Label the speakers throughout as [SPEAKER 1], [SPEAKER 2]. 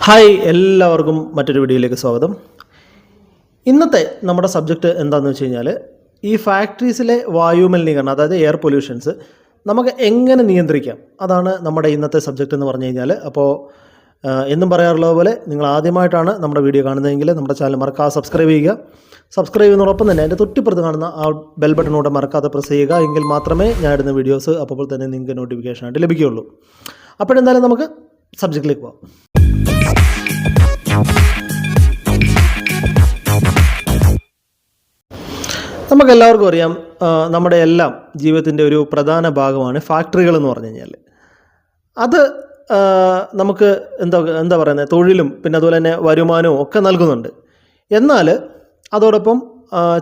[SPEAKER 1] Hi എല്ലാവർക്കും മറ്റൊരു വീഡിയോയിലേക്ക് സ്വാഗതം. ഇന്നത്തെ നമ്മുടെ സബ്ജക്റ്റ് എന്താണെന്ന് വെച്ച് കഴിഞ്ഞാൽ ഈ ഫാക്ടറീസിലെ വായുമലിനീകരണം, അതായത് എയർ പൊല്യൂഷൻസ് നമുക്ക് എങ്ങനെ നിയന്ത്രിക്കാം, അതാണ് നമ്മുടെ ഇന്നത്തെ സബ്ജക്റ്റ് എന്ന് പറഞ്ഞു കഴിഞ്ഞാൽ. അപ്പോൾ എന്നും പറയാറുള്ളത് പോലെ നിങ്ങൾ ആദ്യമായിട്ടാണ് നമ്മുടെ വീഡിയോ കാണുന്നതെങ്കിൽ നമ്മുടെ ചാനൽ മറക്കാതെ സബ്സ്ക്രൈബ് ചെയ്യുക. സബ്സ്ക്രൈബ് ചെയ്യുന്നതോടൊപ്പം തന്നെ അതിൻ്റെ തൊട്ടിപ്പുറത്ത് കാണുന്ന ആ ബെൽ ബട്ടണോടെ മറക്കാതെ പ്രസ് ചെയ്യുക. എങ്കിൽ മാത്രമേ ഞാൻ ഇടുന്ന വീഡിയോസ് അപ്പോൾ തന്നെ നിങ്ങൾക്ക് നോട്ടിഫിക്കേഷനായിട്ട് ലഭിക്കുകയുള്ളൂ. അപ്പോഴെന്തായാലും നമുക്ക് സബ്ജക്റ്റിലേക്ക് പോകാം. നമുക്കെല്ലാവർക്കും അറിയാം, നമ്മുടെ എല്ലാം ജീവിതത്തിൻ്റെ ഒരു പ്രധാന ഭാഗമാണ് ഫാക്ടറികൾ എന്ന് പറഞ്ഞു കഴിഞ്ഞാൽ. അത് നമുക്ക് എന്താ പറയുന്നത്, തൊഴിലും പിന്നെ അതുപോലെ തന്നെ വരുമാനവും ഒക്കെ നൽകുന്നുണ്ട്. എന്നാൽ അതോടൊപ്പം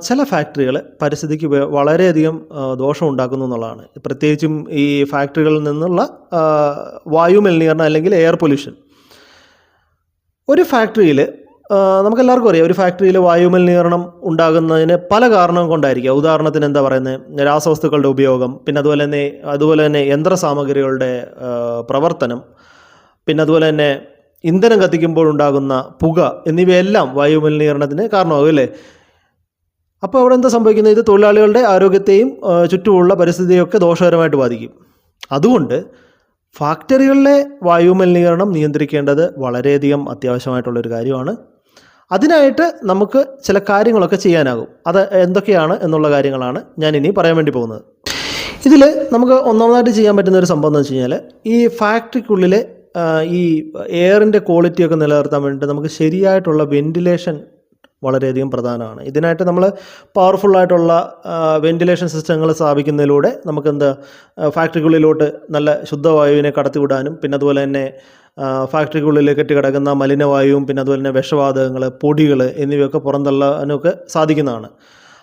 [SPEAKER 1] ചില ഫാക്ടറികൾ പരിസ്ഥിതിക്ക് വളരെയധികം ദോഷം ഉണ്ടാക്കുന്നു എന്നുള്ളതാണ്. പ്രത്യേകിച്ചും ഈ ഫാക്ടറികളിൽ നിന്നുള്ള വായുമലിനീകരണം അല്ലെങ്കിൽ എയർ പൊല്യൂഷൻ. ഒരു ഫാക്ടറിയിൽ നമുക്കെല്ലാവർക്കും അറിയാം, ഒരു ഫാക്ടറിയിൽ വായുമലിനീകരണം ഉണ്ടാകുന്നതിന് പല കാരണങ്ങൾ കൊണ്ടായിരിക്കാം. ഉദാഹരണത്തിന് എന്താ പറയുന്നത്, രാസവസ്തുക്കളുടെ ഉപയോഗം, പിന്നെ അതുപോലെ തന്നെ യന്ത്രസാമഗ്രികളുടെ പ്രവർത്തനം, പിന്നെ അതുപോലെ തന്നെ ഇന്ധനം കത്തിക്കുമ്പോൾ ഉണ്ടാകുന്ന പുക എന്നിവയെല്ലാം വായുമലിനീകരണത്തിന് കാരണമാകും അല്ലേ. അപ്പോൾ അവിടെ എന്താ സംഭവിക്കുന്നത്, ഇത് തൊഴിലാളികളുടെ ആരോഗ്യത്തെയും ചുറ്റുമുള്ള പരിസ്ഥിതിയൊക്കെ ദോഷകരമായിട്ട് ബാധിക്കും. അതുകൊണ്ട് ഫാക്ടറികളിലെ വായുമലിനീകരണം നിയന്ത്രിക്കേണ്ടത് വളരെയധികം അത്യാവശ്യമായിട്ടുള്ളൊരു കാര്യമാണ്. അതിനായിട്ട് നമുക്ക് ചില കാര്യങ്ങളൊക്കെ ചെയ്യാനാകും. അത് എന്തൊക്കെയാണ് എന്നുള്ള കാര്യങ്ങളാണ് ഞാൻ ഇനി പറയാൻ വേണ്ടി പോകുന്നത്. ഇതിൽ നമുക്ക് ഒന്നാമതായിട്ട് ചെയ്യാൻ പറ്റുന്ന ഒരു സംഭവം എന്ന് വെച്ച് കഴിഞ്ഞാൽ, ഈ ഫാക്ടറിക്കുള്ളിലെ ഈ എയറിൻ്റെ ക്വാളിറ്റിയൊക്കെ നിലനിർത്താൻ വേണ്ടിയിട്ട് നമുക്ക് ശരിയായിട്ടുള്ള വെൻറ്റിലേഷൻ വളരെയധികം പ്രധാനമാണ്. ഇതിനായിട്ട് നമ്മൾ പവർഫുള്ളായിട്ടുള്ള വെൻറ്റിലേഷൻ സിസ്റ്റങ്ങൾ സ്ഥാപിക്കുന്നതിലൂടെ നമുക്കെന്താ ഫാക്ടറിക്കുള്ളിലോട്ട് നല്ല ശുദ്ധവായുവിനെ കടത്തിവിടാനും പിന്നെ അതുപോലെ തന്നെ ഫാക്ടറിക്കുള്ളിൽ കെട്ടിക്കിടക്കുന്ന മലിനവായുവും പിന്നെ അതുപോലെ തന്നെ വിഷവാതകങ്ങൾ, പൊടികൾ എന്നിവയൊക്കെ പുറന്തള്ളാനൊക്കെ സാധിക്കുന്നതാണ്.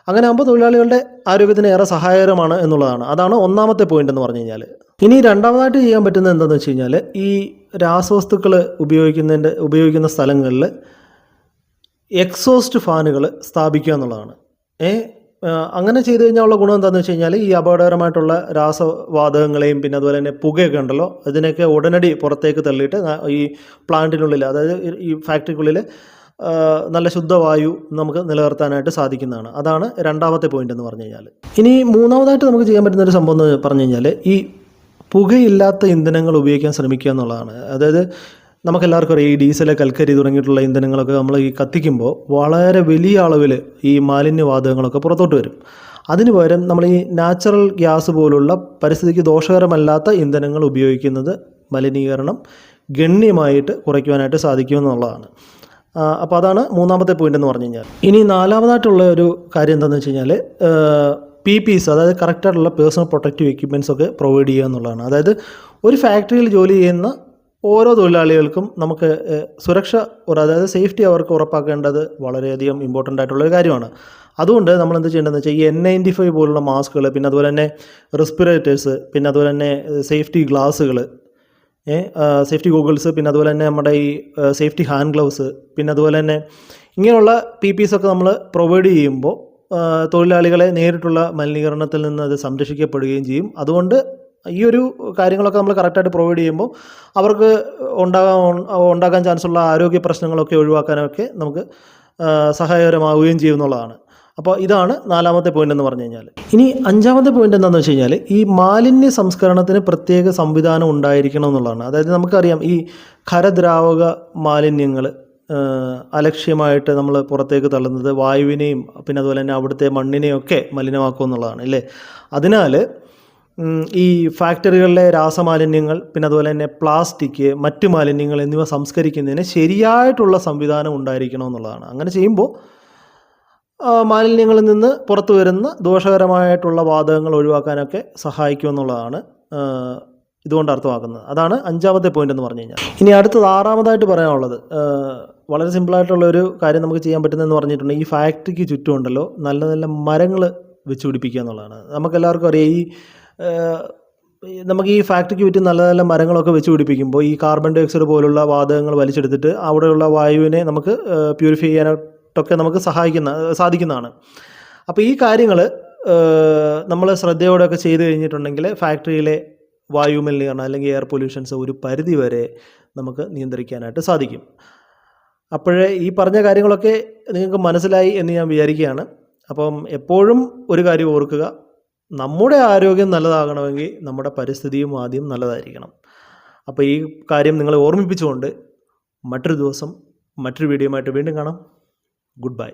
[SPEAKER 1] അങ്ങനെ ആകുമ്പോൾ തൊഴിലാളികളുടെ ആരോഗ്യത്തിന് ഏറെ സഹായകരമാണ് എന്നുള്ളതാണ്. അതാണ് ഒന്നാമത്തെ പോയിന്റ് എന്ന് പറഞ്ഞു കഴിഞ്ഞാൽ. ഇനി രണ്ടാമതായിട്ട് ചെയ്യാൻ പറ്റുന്നത് എന്താണെന്ന് വെച്ച് കഴിഞ്ഞാൽ, ഈ രാസവസ്തുക്കൾ ഉപയോഗിക്കുന്ന സ്ഥലങ്ങളിൽ എക്സോസ്റ്റ് ഫാനുകൾ സ്ഥാപിക്കുക എന്നുള്ളതാണ്. അങ്ങനെ ചെയ്തു കഴിഞ്ഞാൽ ഉള്ള ഗുണം എന്താണെന്ന് വെച്ച് കഴിഞ്ഞാൽ, ഈ അപകടകരമായിട്ടുള്ള രാസവാതകങ്ങളെയും പിന്നെ അതുപോലെ തന്നെ പുകയൊക്കെ ഉണ്ടല്ലോ, ഇതിനൊക്കെ ഉടനടി പുറത്തേക്ക് തള്ളിയിട്ട് ഈ പ്ലാന്റിനുള്ളിൽ, അതായത് ഈ ഫാക്ടറിക്കുള്ളിൽ നല്ല ശുദ്ധവായു നമുക്ക് നിലനിർത്താനായിട്ട് സാധിക്കുന്നതാണ്. അതാണ് രണ്ടാമത്തെ പോയിന്റ് എന്ന് പറഞ്ഞു കഴിഞ്ഞാൽ. ഇനി മൂന്നാമതായിട്ട് നമുക്ക് ചെയ്യാൻ പറ്റുന്ന ഒരു സംഭവം എന്ന് പറഞ്ഞു കഴിഞ്ഞാൽ, ഈ പുകയില്ലാത്ത ഇന്ധനങ്ങൾ ഉപയോഗിക്കാൻ ശ്രമിക്കുക എന്നുള്ളതാണ്. അതായത് നമുക്കെല്ലാവർക്കും അറിയാം, ഈ ഡീസൽ, കൽക്കരി തുടങ്ങിയിട്ടുള്ള ഇന്ധനങ്ങളൊക്കെ നമ്മൾ ഈ കത്തിക്കുമ്പോൾ വളരെ വലിയ അളവിൽ ഈ മാലിന്യവാതകങ്ങളൊക്കെ പുറത്തോട്ട് വരും. അതിന് പകരം നമ്മൾ ഈ നാച്ചുറൽ ഗ്യാസ് പോലുള്ള പരിസ്ഥിതിക്ക് ദോഷകരമല്ലാത്ത ഇന്ധനങ്ങൾ ഉപയോഗിക്കുന്നത് മലിനീകരണം ഗണ്യമായിട്ട് കുറയ്ക്കുവാനായിട്ട് സാധിക്കുമെന്നുള്ളതാണ്. അപ്പോൾ അതാണ് മൂന്നാമത്തെ പോയിന്റ് എന്ന് പറഞ്ഞു കഴിഞ്ഞാൽ. ഇനി നാലാമതായിട്ടുള്ള ഒരു കാര്യം എന്താണെന്ന് വെച്ച് കഴിഞ്ഞാൽ, PPEs, അതായത് കറക്റ്റായിട്ടുള്ള പേഴ്സണൽ പ്രൊട്ടക്റ്റീവ് എക്യുപ്മെൻറ്റ്സ് ഒക്കെ പ്രൊവൈഡ് ചെയ്യുക എന്നുള്ളതാണ്. അതായത് ഒരു ഫാക്ടറിയിൽ ജോലി ചെയ്യുന്ന ഓരോ തൊഴിലാളികൾക്കും നമുക്ക് സുരക്ഷ, അതായത് സേഫ്റ്റി അവർക്ക് ഉറപ്പാക്കേണ്ടത് വളരെയധികം ഇമ്പോർട്ടൻ്റ് ആയിട്ടുള്ളൊരു കാര്യമാണ്. അതുകൊണ്ട് നമ്മൾ എന്ത് ചെയ്യേണ്ടതെന്ന് വെച്ചാൽ, ഈ N95 പോലുള്ള മാസ്കുകൾ, പിന്നെ അതുപോലെ തന്നെ റെസ്പിറേറ്റേഴ്സ്, പിന്നെ അതുപോലെ തന്നെ സേഫ്റ്റി ഗ്ലാസ്സുകൾ, സേഫ്റ്റി ഗോഗിൾസ്, പിന്നെ അതുപോലെ തന്നെ നമ്മുടെ ഈ സേഫ്റ്റി ഹാൻഡ് ഗ്ലൗസ്, പിന്നെ അതുപോലെ തന്നെ ഇങ്ങനെയുള്ള PPEs ഒക്കെ നമ്മൾ പ്രൊവൈഡ് ചെയ്യുമ്പോൾ തൊഴിലാളികളെ നേരിട്ടുള്ള മലിനീകരണത്തിൽ നിന്ന് അത് സംരക്ഷിക്കപ്പെടുകയും ചെയ്യും. അതുകൊണ്ട് ഈ ഒരു കാര്യങ്ങളൊക്കെ നമ്മൾ കറക്റ്റായിട്ട് പ്രൊവൈഡ് ചെയ്യുമ്പോൾ അവർക്ക് ഉണ്ടാകാൻ ചാൻസുള്ള ആരോഗ്യ പ്രശ്നങ്ങളൊക്കെ ഒഴിവാക്കാനൊക്കെ നമുക്ക് സഹായകരമാവുകയും ചെയ്യുമെന്നുള്ളതാണ്. അപ്പോൾ ഇതാണ് നാലാമത്തെ പോയിന്റ് എന്ന് പറഞ്ഞു കഴിഞ്ഞാൽ. ഇനി അഞ്ചാമത്തെ പോയിന്റ് എന്താണെന്ന് വെച്ച് കഴിഞ്ഞാൽ, ഈ മാലിന്യ സംസ്കരണത്തിന് പ്രത്യേക സംവിധാനം ഉണ്ടായിരിക്കണം എന്നുള്ളതാണ്. അതായത് നമുക്കറിയാം, ഈ ഖരദ്രാവക മാലിന്യങ്ങൾ അലക്ഷ്യമായിട്ട് നമ്മൾ പുറത്തേക്ക് തള്ളുന്നത് വായുവിനെയും പിന്നെ അതുപോലെ തന്നെ അവിടുത്തെ മണ്ണിനെയൊക്കെ മലിനമാക്കും എന്നുള്ളതാണ് അല്ലേ. അതിനാൽ ഈ ഫാക്ടറികളിലെ രാസമാലിന്യങ്ങൾ, പിന്നെ അതുപോലെ തന്നെ പ്ലാസ്റ്റിക്, മറ്റ് മാലിന്യങ്ങൾ എന്നിവ സംസ്കരിക്കുന്നതിന് ശരിയായിട്ടുള്ള സംവിധാനം ഉണ്ടായിരിക്കണം എന്നുള്ളതാണ്. അങ്ങനെ ചെയ്യുമ്പോൾ മാലിന്യങ്ങളിൽ നിന്ന് പുറത്തു വരുന്ന ദോഷകരമായിട്ടുള്ള വാതകങ്ങൾ ഒഴിവാക്കാനൊക്കെ സഹായിക്കുമെന്നുള്ളതാണ് ഇതുകൊണ്ട് അർത്ഥമാക്കുന്നത്. അതാണ് അഞ്ചാമത്തെ പോയിന്റ് എന്ന് പറഞ്ഞു കഴിഞ്ഞാൽ. ഇനി അടുത്തത് ആറാമതായിട്ട് പറയാനുള്ളത്, വളരെ സിമ്പിളായിട്ടുള്ളൊരു കാര്യം നമുക്ക് ചെയ്യാൻ പറ്റുന്നതെന്ന് പറഞ്ഞിട്ടുണ്ടെങ്കിൽ, ഈ ഫാക്ടറിക്ക് ചുറ്റും ഉണ്ടല്ലോ നല്ല നല്ല മരങ്ങൾ വെച്ച് പിടിപ്പിക്കുക എന്നുള്ളതാണ്. നമുക്കെല്ലാവർക്കും അറിയാം, നമുക്ക് ഈ ഫാക്ടറിക്ക് ചുറ്റും നല്ല നല്ല മരങ്ങളൊക്കെ വെച്ച് പിടിപ്പിക്കുമ്പോൾ ഈ കാർബൺ ഡൈ ഓക്സൈഡ് പോലുള്ള വാതകങ്ങൾ വലിച്ചെടുത്തിട്ട് അവിടെയുള്ള വായുവിനെ നമുക്ക് പ്യൂരിഫൈ ചെയ്യാനായിട്ടൊക്കെ നമുക്ക് സാധിക്കുന്നതാണ്. അപ്പോൾ ഈ കാര്യങ്ങൾ നമ്മൾ ശ്രദ്ധയോടെയൊക്കെ ചെയ്ത് കഴിഞ്ഞിട്ടുണ്ടെങ്കിൽ ഫാക്ടറിയിലെ വായുമലിനീകരണം അല്ലെങ്കിൽ എയർ പൊല്യൂഷൻസ് ഒരു പരിധി വരെ നമുക്ക് നിയന്ത്രിക്കാനായിട്ട് സാധിക്കും. അപ്പോഴേ ഈ പറഞ്ഞ കാര്യങ്ങളൊക്കെ നിങ്ങൾക്ക് മനസ്സിലായി എന്ന് ഞാൻ വിചാരിക്കുകയാണ്. അപ്പം എപ്പോഴും ഒരു കാര്യം ഓർക്കുക, നമ്മുടെ ആരോഗ്യം നല്ലതാകണമെങ്കിൽ നമ്മുടെ പരിസ്ഥിതിയും ആദ്യം നല്ലതായിരിക്കണം. അപ്പോൾ ഈ കാര്യം നിങ്ങളെ ഓർമ്മിപ്പിച്ചുകൊണ്ട് മറ്റൊരു ദിവസം മറ്റൊരു വീഡിയോയുമായിട്ട് വീണ്ടും കാണാം. Good bye.